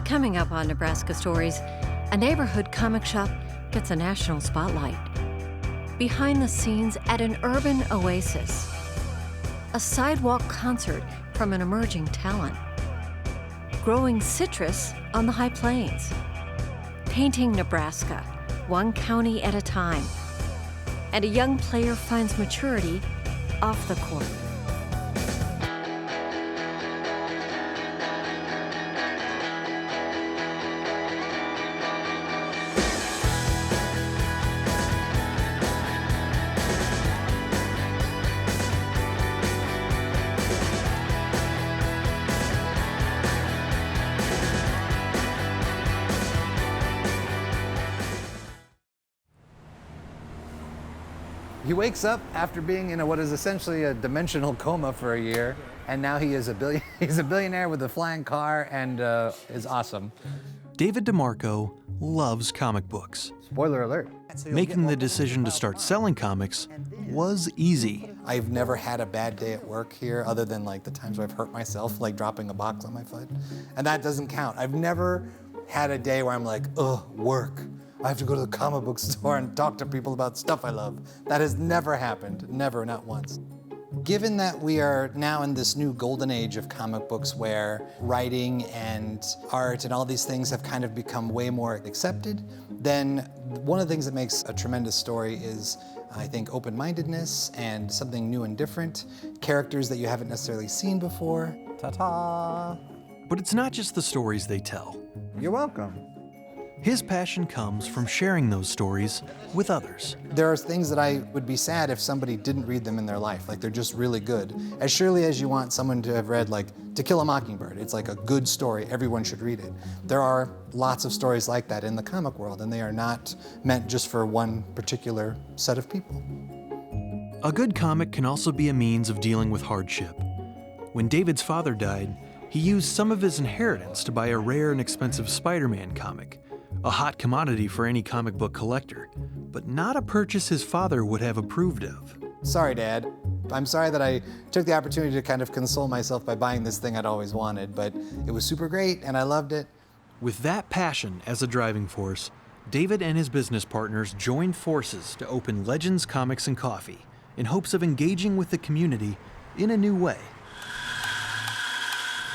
Coming up on Nebraska Stories, a neighborhood comic shop gets a national spotlight. Behind the scenes at an urban oasis, a sidewalk concert from an emerging talent, growing citrus on the high plains, painting Nebraska, one county at a time, and a young player finds maturity off the court. He wakes up after being in what is essentially a dimensional coma for a year, and now he is he's a billionaire with a flying car and is awesome. David DeMarco loves comic books. Spoiler alert. Making the decision to start selling comics was easy. I've never had a bad day at work here other than like the times where I've hurt myself, like dropping a box on my foot. And that doesn't count. I've never had a day where I'm like, ugh, work. I have to go to the comic book store and talk to people about stuff I love. That has never happened, never, not once. Given that we are now in this new golden age of comic books where writing and art and all these things have kind of become way more accepted, then one of the things that makes a tremendous story is, I think, open-mindedness and something new and different, characters that you haven't necessarily seen before. Ta-ta! But it's not just the stories they tell. You're welcome. His passion comes from sharing those stories with others. There are things that I would be sad if somebody didn't read them in their life, like they're just really good. As surely as you want someone to have read like To Kill a Mockingbird, it's like a good story, everyone should read it. There are lots of stories like that in the comic world, and they are not meant just for one particular set of people. A good comic can also be a means of dealing with hardship. When David's father died, he used some of his inheritance to buy a rare and expensive Spider-Man comic. A hot commodity for any comic book collector, but not a purchase his father would have approved of. Sorry, Dad. I'm sorry that I took the opportunity to kind of console myself by buying this thing I'd always wanted, but it was super great and I loved it. With that passion as a driving force, David and his business partners joined forces to open Legends Comics and Coffee in hopes of engaging with the community in a new way.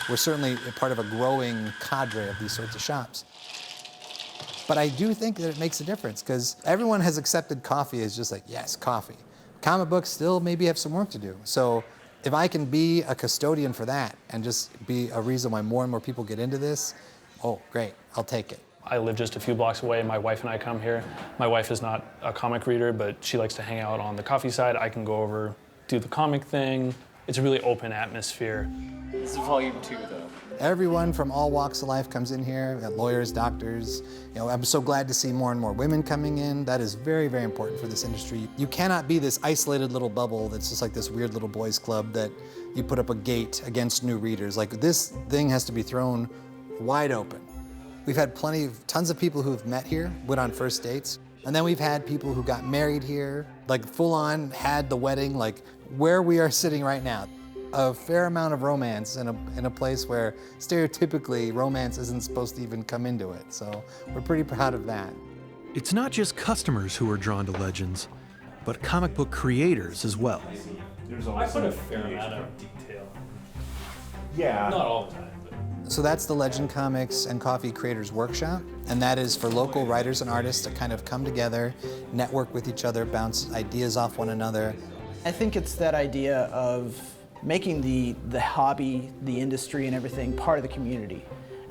We're certainly a part of a growing cadre of these sorts of shops. But I do think that it makes a difference because everyone has accepted coffee as just like, yes, coffee. Comic books still maybe have some work to do. So if I can be a custodian for that and just be a reason why more and more people get into this, oh, great, I'll take it. I live just a few blocks away. My wife and I come here. My wife is not a comic reader, but she likes to hang out on the coffee side. I can go over, do the comic thing. It's a really open atmosphere. This is volume 2, though. Everyone from all walks of life comes in here. We got lawyers, doctors. You know, I'm so glad to see more and more women coming in. That is very, very important for this industry. You cannot be this isolated little bubble that's just like this weird little boys club that you put up a gate against new readers. Like this thing has to be thrown wide open. We've had tons of people who have met here, went on first dates. And then we've had people who got married here, like full on had the wedding, like where we are sitting right now. A fair amount of romance in a place where stereotypically romance isn't supposed to even come into it. So we're pretty proud of that. It's not just customers who are drawn to Legends, but comic book creators as well. I put a fair amount of detail. Yeah. Not all the time. So that's the Legend Comics and Coffee Creators Workshop, and that is for local writers and artists to kind of come together, network with each other, bounce ideas off one another. I think it's that idea of making the hobby, the industry and everything part of the community.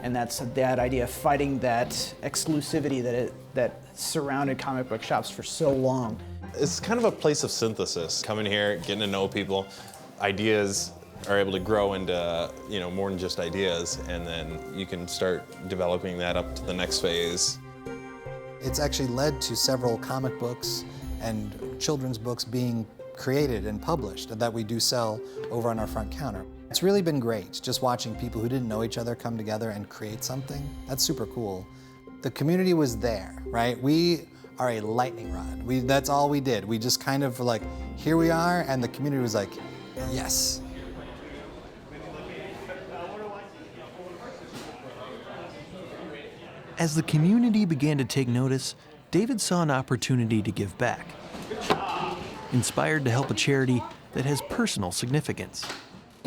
And that's that idea of fighting that exclusivity that surrounded comic book shops for so long. It's kind of a place of synthesis. Coming here, getting to know people, ideas are able to grow into, more than just ideas, and then you can start developing that up to the next phase. It's actually led to several comic books and children's books being created and published that we do sell over on our front counter. It's really been great just watching people who didn't know each other come together and create something. That's super cool. The community was there, right? We are a lightning rod. That's all we did. We just kind of like, here we are, and the community was like, yes. As the community began to take notice, David saw an opportunity to give back. Inspired to help a charity that has personal significance.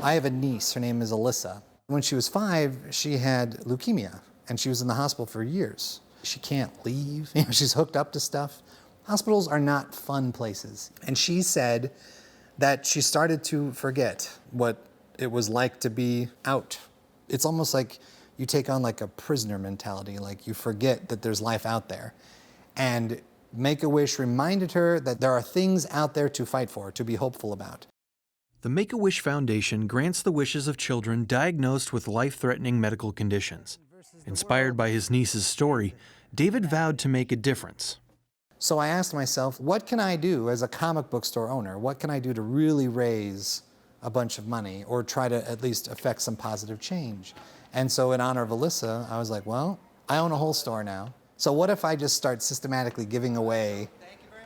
I have a niece, her name is Alyssa. When she was 5, she had leukemia, and she was in the hospital for years. She can't leave, she's hooked up to stuff. Hospitals are not fun places. And she said that she started to forget what it was like to be out. It's almost like you take on like a prisoner mentality, like you forget that there's life out there. And Make-A-Wish reminded her that there are things out there to fight for, to be hopeful about. The Make-A-Wish Foundation grants the wishes of children diagnosed with life-threatening medical conditions. Inspired by his niece's story, David vowed to make a difference. So I asked myself, what can I do as a comic book store owner? What can I do to really raise a bunch of money or try to at least affect some positive change? And so in honor of Alyssa, I was like, well, I own a whole store now. So what if I just start systematically giving away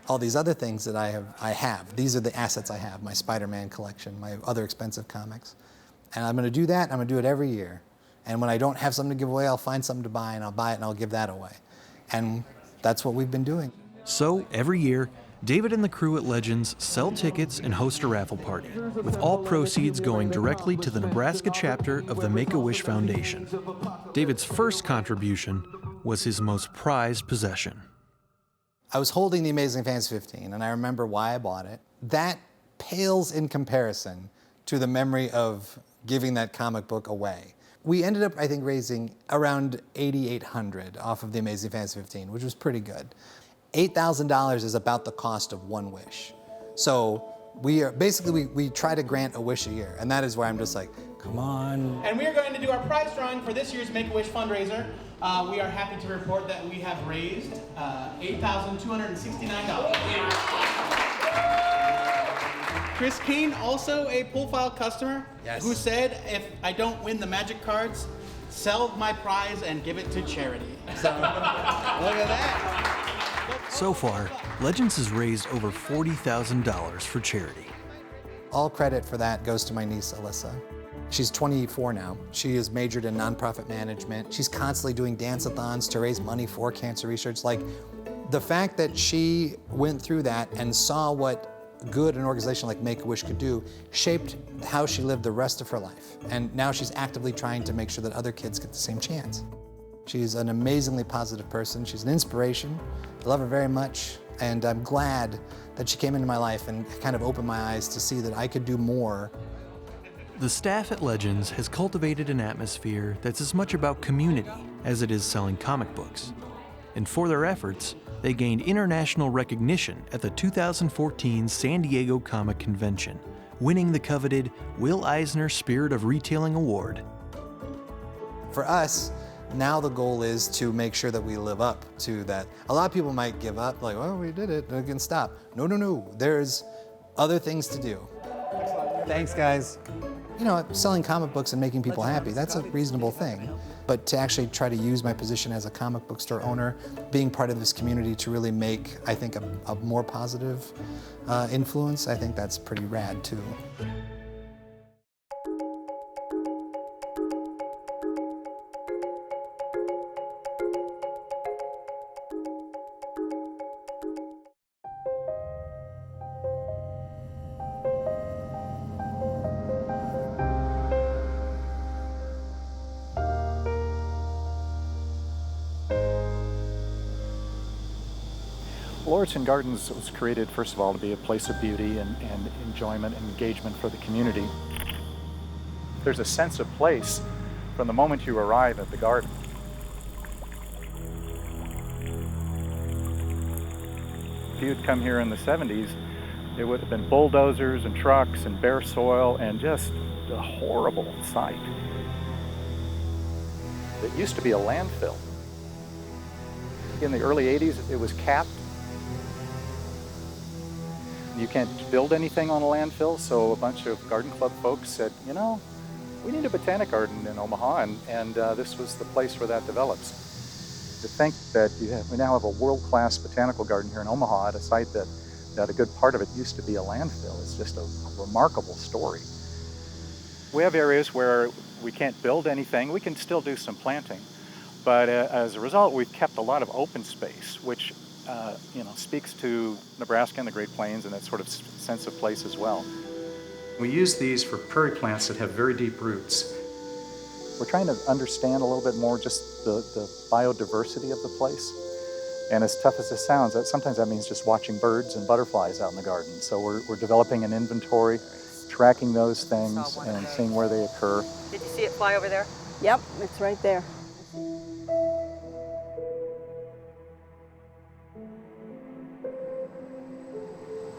all these other things that I have. These are the assets I have, my Spider-Man collection, my other expensive comics. And I'm gonna do that, I'm gonna do it every year. And when I don't have something to give away, I'll find something to buy and I'll buy it and I'll give that away. And that's what we've been doing. So every year, David and the crew at Legends sell tickets and host a raffle party, with all proceeds going directly to the Nebraska chapter of the Make-A-Wish Foundation. David's first contribution was his most prized possession. I was holding the Amazing Fantasy 15, and I remember why I bought it. That pales in comparison to the memory of giving that comic book away. We ended up, I think, raising around $8,800 off of the Amazing Fantasy 15, which was pretty good. $8,000 is about the cost of one wish. So we are basically, we try to grant a wish a year, and that is where I'm just like, come on. And we are going to do our prize drawing for this year's Make-A-Wish fundraiser. We are happy to report that we have raised $8,269. Chris Kane, also a Pull File customer, yes, who said, if I don't win the magic cards, sell my prize and give it to charity. So, look at that. So far, Legends has raised over $40,000 for charity. All credit for that goes to my niece, Alyssa. She's 24 now. She is majored in nonprofit management. She's constantly doing dance-a-thons to raise money for cancer research. Like, the fact that she went through that and saw what good an organization like Make-A-Wish could do shaped how she lived the rest of her life. And now she's actively trying to make sure that other kids get the same chance. She's an amazingly positive person. She's an inspiration. I love her very much. And I'm glad that she came into my life and kind of opened my eyes to see that I could do more. The staff at Legends has cultivated an atmosphere that's as much about community as it is selling comic books. And for their efforts, they gained international recognition at the 2014 San Diego Comic Convention, winning the coveted Will Eisner Spirit of Retailing Award. For us, now the goal is to make sure that we live up to that. A lot of people might give up, like, well, we did it, we can stop. No, there's other things to do. Thanks, guys. You know, selling comic books and making people happy, that's a reasonable thing. But to actually try to use my position as a comic book store owner, being part of this community to really make, I think, a more positive influence, I think that's pretty rad too. Lauritsen Gardens was created, first of all, to be a place of beauty and enjoyment and engagement for the community. There's a sense of place from the moment you arrive at the garden. If you'd come here in the 70s, it would have been bulldozers and trucks and bare soil and just a horrible sight. It used to be a landfill. In the early 80s, it was capped. You can't build anything on a landfill, so a bunch of garden club folks said, you know, we need a botanic garden in Omaha, and this was the place where that develops. To think that we now have a world-class botanical garden here in Omaha at a site that a good part of it used to be a landfill is just a remarkable story. We have areas where we can't build anything. We can still do some planting, But as a result, we've kept a lot of open space, which speaks to Nebraska and the Great Plains and that sort of sense of place as well. We use these for prairie plants that have very deep roots. We're trying to understand a little bit more just the biodiversity of the place. And as tough as it sounds, sometimes that means just watching birds and butterflies out in the garden. So we're developing an inventory, tracking those things and seeing where they occur. Did you see it fly over there? Yep, it's right there.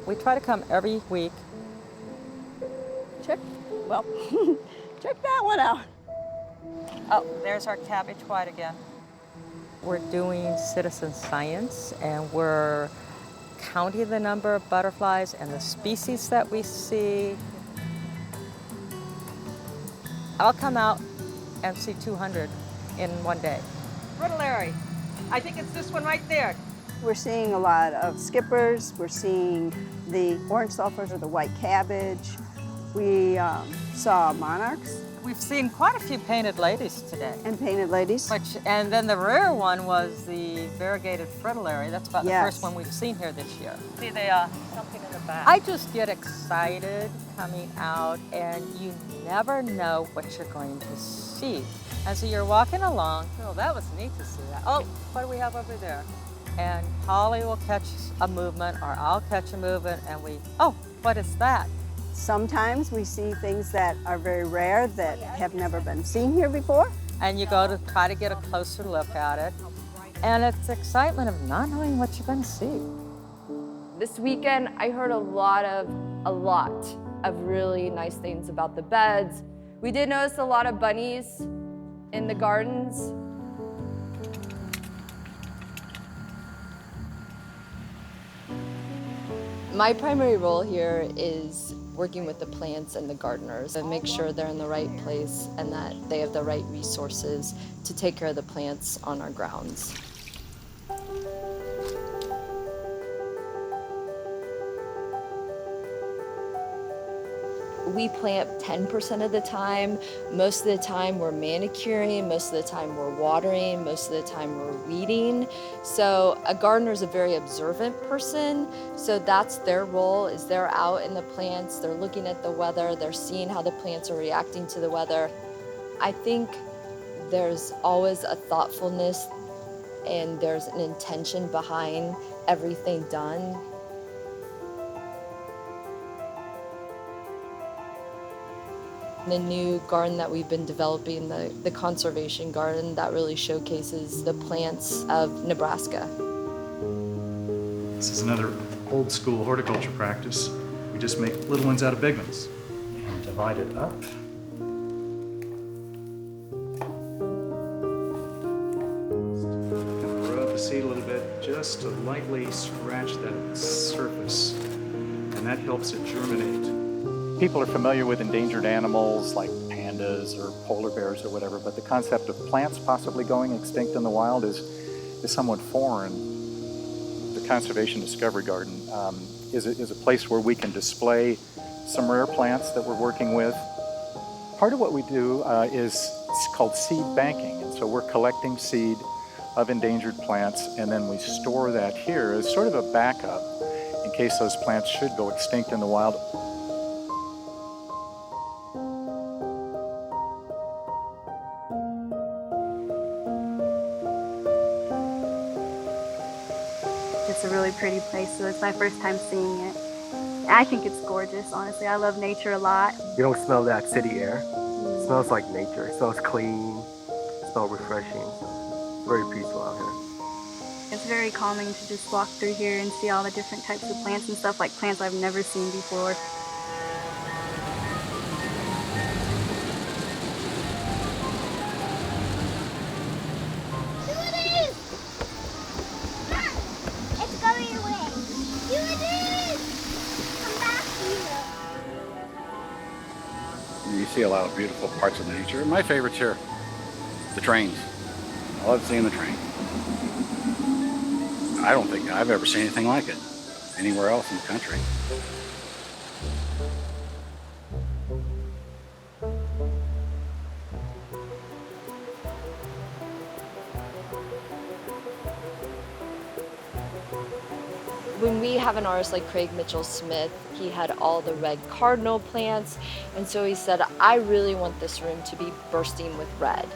We try to come every week. Check that one out. Oh, there's our cabbage white again. We're doing citizen science, and we're counting the number of butterflies and the species that we see. I'll come out and see 200 in one day. Fritillary. I think it's this one right there. We're seeing a lot of skippers. We're seeing the orange sulfurs or the white cabbage. We saw monarchs. We've seen quite a few painted ladies today. And painted ladies. And then the rare one was the variegated fritillary. That's about Yes. the first one we've seen here this year. See something in the back. I just get excited coming out, and you never know what you're going to see. And so you're walking along. Oh, that was neat to see that. Oh, what do we have over there? And Holly will catch a movement, or I'll catch a movement, and oh, what is that? Sometimes we see things that are very rare that have never been seen here before. And you go to try to get a closer look at it. And it's the excitement of not knowing what you're going to see. This weekend, I heard a lot of really nice things about the beds. We did notice a lot of bunnies in the gardens. My primary role here is working with the plants and the gardeners and make sure they're in the right place and that they have the right resources to take care of the plants on our grounds. We plant 10% of the time. Most of the time we're manicuring, most of the time we're watering, most of the time we're weeding. So a gardener is a very observant person. So that's their role, is they're out in the plants, they're looking at the weather, they're seeing how the plants are reacting to the weather. I think there's always a thoughtfulness and there's an intention behind everything done. The new garden that we've been developing, the conservation garden, that really showcases the plants of Nebraska. This is another old school horticulture practice. We just make little ones out of big ones and divide it up. And rub the seed a little bit just to lightly scratch that surface, and that helps it germinate. People are familiar with endangered animals like pandas or polar bears or whatever, but the concept of plants possibly going extinct in the wild is somewhat foreign. The Conservation Discovery Garden is a place where we can display some rare plants that we're working with. Part of what we do is called seed banking, and so we're collecting seed of endangered plants, and then we store that here as sort of a backup in case those plants should go extinct in the wild. It's a really pretty place, so it's my first time seeing it. I think it's gorgeous, honestly. I love nature a lot. You don't smell that city air. It smells like nature. It smells clean, it smells refreshing. So it's very peaceful out here. It's very calming to just walk through here and see all the different types of plants and stuff, like plants I've never seen before. You see a lot of beautiful parts of nature. My favorite's here, the trains. I love seeing the train. I don't think I've ever seen anything like it anywhere else in the country. When we have an artist like Craig Mitchell Smith, he had all the red cardinal plants, and so he said, I really want this room to be bursting with red.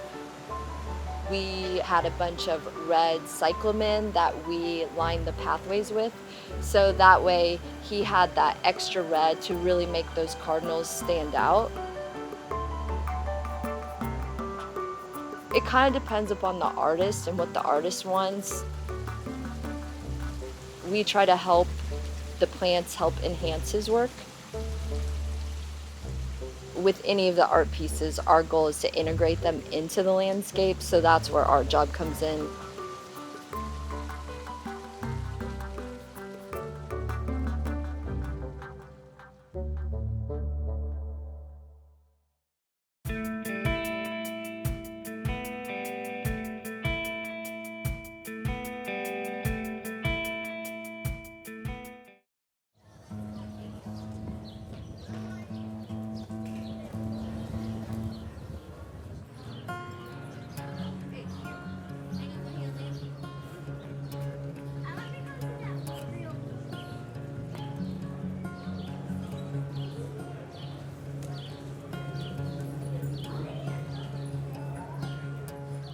We had a bunch of red cyclamen that we lined the pathways with, so that way he had that extra red to really make those cardinals stand out. It kind of depends upon the artist and what the artist wants. We try to help the plants help enhance his work. With any of the art pieces, our goal is to integrate them into the landscape, so that's where our job comes in.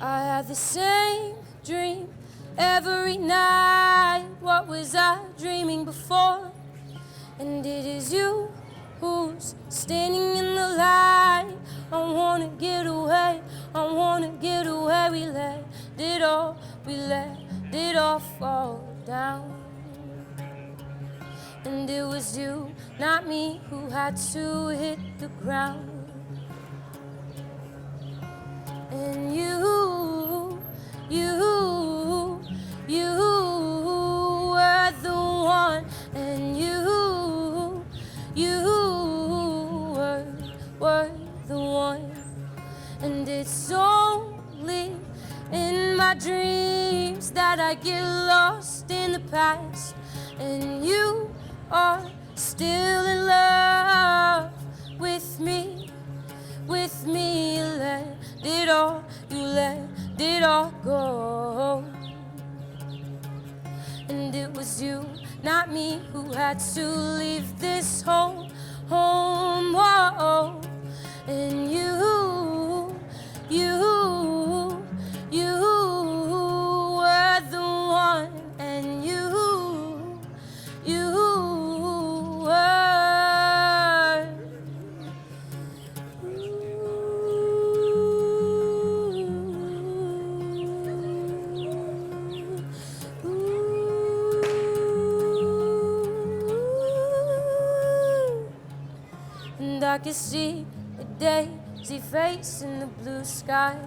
I had the same dream every night. What was I dreaming before? And it is you who's standing in the light. I wanna get away, I wanna get away. We let it all fall down. And it was you, not me, who had to hit the ground. And you were the one, and you were the one. And it's only in my dreams that I get lost in the past. And you are still in love with me. You let it all go. And it was you, not me, who had to leave this home. Whoa. And you were the one, and you were. And I can see a daisy face in the blue sky,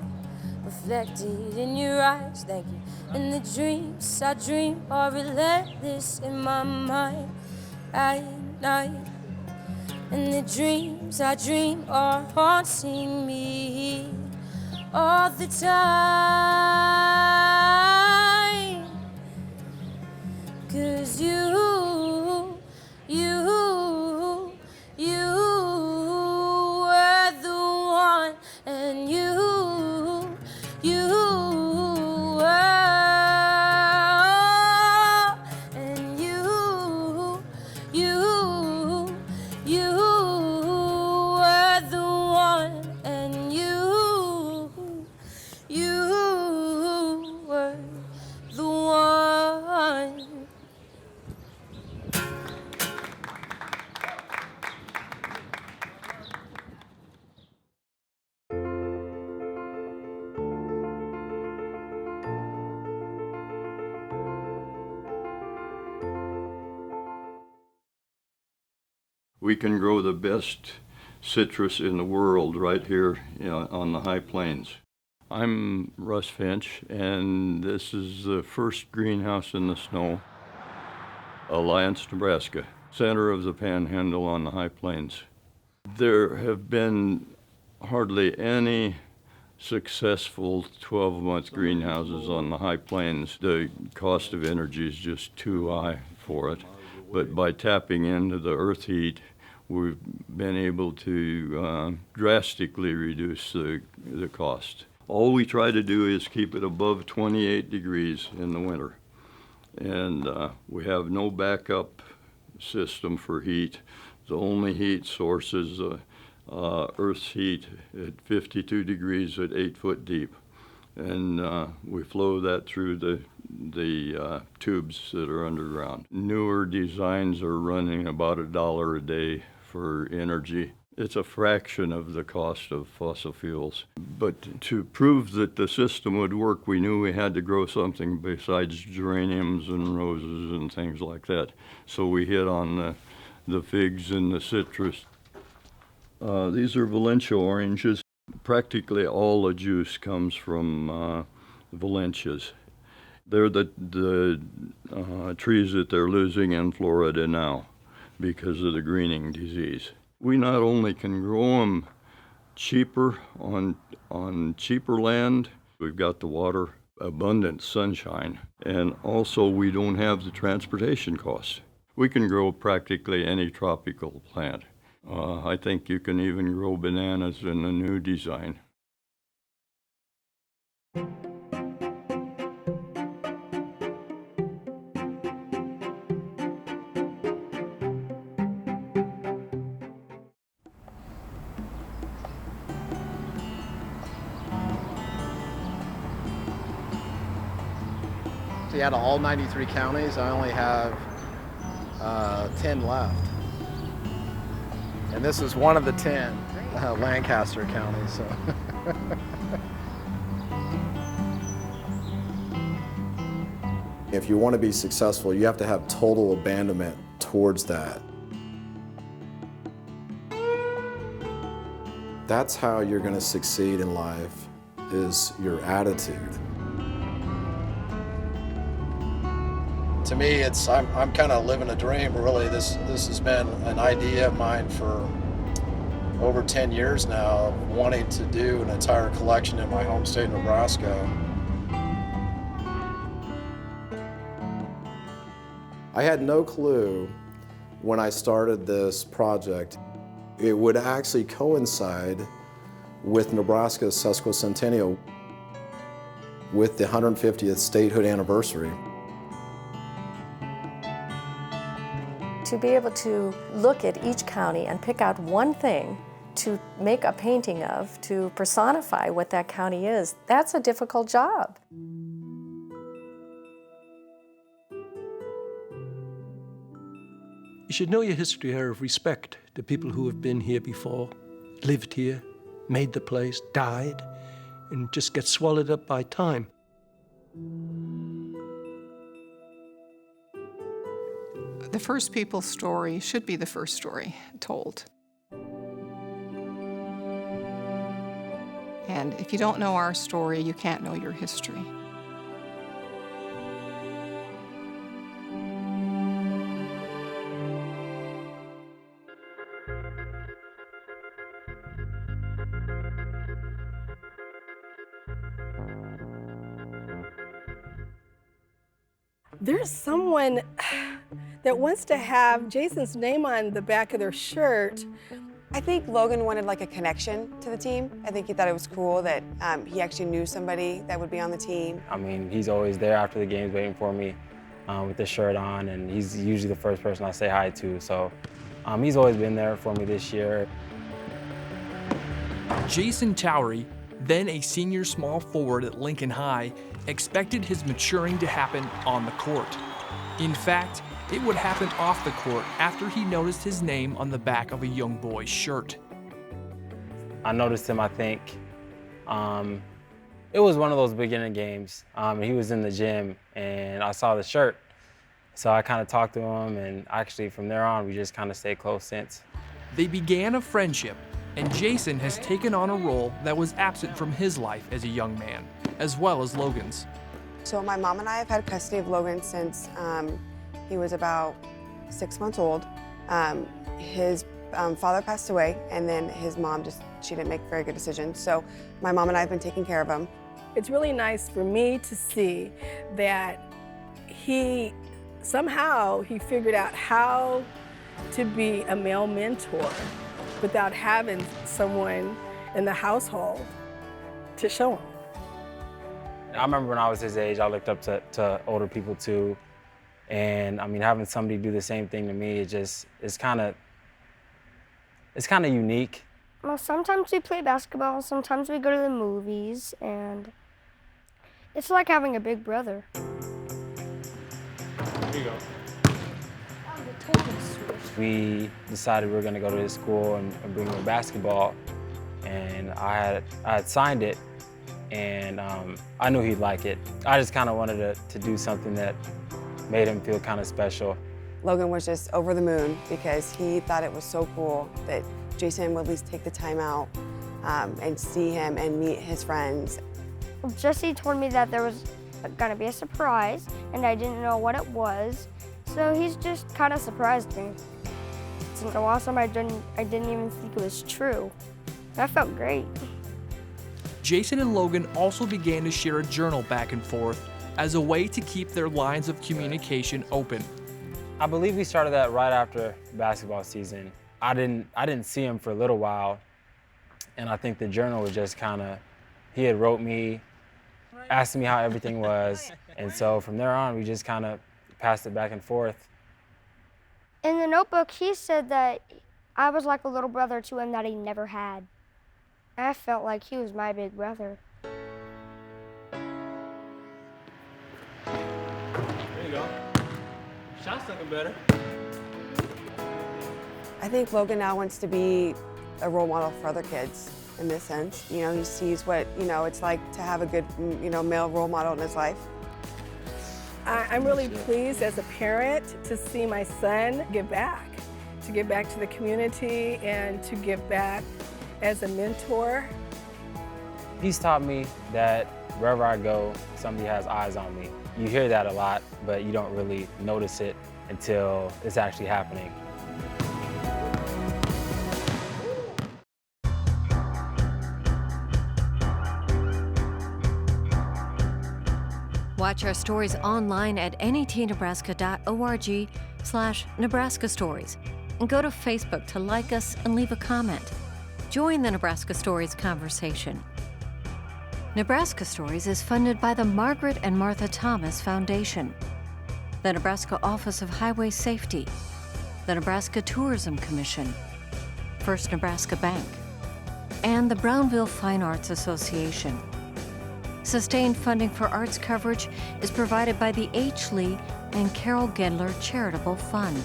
reflected in your eyes, thank you. And the dreams I dream are relentless in my mind at night. And the dreams I dream are haunting me all the time. 'Cause you were the one, and you were, and you were the one, and you were the one. We can grow the best citrus in the world right here on the high plains. I'm Russ Finch, and this is the first greenhouse in the snow, Alliance, Nebraska, center of the Panhandle on the high plains. There have been hardly any successful 12-month greenhouses on the high plains. The cost of energy is just too high for it. But by tapping into the earth heat, we've been able to drastically reduce the cost. All we try to do is keep it above 28 degrees in the winter. and we have no backup system for heat. The only heat source is Earth's heat at 52 degrees at 8 foot deep. And we flow that through the tubes that are underground. Newer designs are running about $1 a day for energy. It's a fraction of the cost of fossil fuels. But to prove that the system would work, we knew we had to grow something besides geraniums and roses and things like that. So we hit on the figs and the citrus. These are Valencia oranges. Practically all the juice comes from Valencias. They're the trees that they're losing in Florida now because of the greening disease. We not only can grow them cheaper on cheaper land, we've got the water, abundant sunshine, and also we don't have the transportation costs. We can grow practically any tropical plant. I think you can even grow bananas in the new design. So out of all 93 counties, I only have 10 left. And this is one of the 10 Lancaster counties. So. If you want to be successful, you have to have total abandonment towards that. That's how you're going to succeed in life, is your attitude. To me, I'm kind of living a dream, really. This has been an idea of mine for over 10 years now, wanting to do an entire collection in my home state, Nebraska. I had no clue when I started this project it would actually coincide with Nebraska's sesquicentennial, with the 150th statehood anniversary. To be able to look at each county and pick out one thing to make a painting of, to personify what that county is, that's a difficult job. You should know your history out of respect to people who have been here before, lived here, made the place, died, and just get swallowed up by time. The First People's story should be the first story told. And if you don't know our story, you can't know your history. There's someone that wants to have Jason's name on the back of their shirt. I think Logan wanted like a connection to the team. I think he thought it was cool that he actually knew somebody that would be on the team. I mean, he's always there after the games waiting for me with the shirt on, and he's usually the first person I say hi to. So he's always been there for me this year. Jason Towery, then a senior small forward at Lincoln High, expected his maturing to happen on the court. In fact, it would happen off the court after he noticed his name on the back of a young boy's shirt. I noticed him, I think, it was one of those beginning games. He was in the gym and I saw the shirt. So I kind of talked to him, and actually from there on, we just kind of stayed close since. They began a friendship, and Jason has taken on a role that was absent from his life as a young man, as well as Logan's. So my mom and I have had custody of Logan since he was about 6 months old. His father passed away, and then his mom she didn't make very good decisions. So my mom and I have been taking care of him. It's really nice for me to see that he figured out how to be a male mentor without having someone in the household to show him. I remember when I was his age, I looked up to older people too. And I mean, having somebody do the same thing to me, it's kind of unique. Well, sometimes we play basketball, sometimes we go to the movies, and it's like having a big brother. Here you go. We decided we were going to go to his school and bring him a basketball, and I had signed it, and I knew he'd like it. I just kind of wanted to do something that made him feel kind of special. Logan was just over the moon because he thought it was so cool that Jason would at least take the time out and see him and meet his friends. Jesse told me that there was gonna be a surprise, and I didn't know what it was, so he's just kind of surprised me. It's so awesome, I didn't even think it was true. That felt great. Jason and Logan also began to share a journal back and forth as a way to keep their lines of communication open. I believe we started that right after basketball season. I didn't see him for a little while, and I think the journal was just he had wrote me, asked me how everything was, and so from there on, we just kind of passed it back and forth. In the notebook, he said that I was like a little brother to him that he never had. I felt like he was my big brother. There you go. Shot's looking better. I think Logan now wants to be a role model for other kids in this sense. You know, he sees what, it's like to have a good, male role model in his life. I'm really pleased as a parent to see my son give back, to give back to the community and to give back as a mentor. He's taught me that wherever I go, somebody has eyes on me. You hear that a lot, but you don't really notice it until it's actually happening. Watch our stories online at netnebraska.org/Nebraska Stories, and go to Facebook to like us and leave a comment. Join the Nebraska Stories conversation. Nebraska Stories is funded by the Margaret and Martha Thomas Foundation, the Nebraska Office of Highway Safety, the Nebraska Tourism Commission, First Nebraska Bank, and the Brownville Fine Arts Association. Sustained funding for arts coverage is provided by the H. Lee and Carol Gendler Charitable Fund.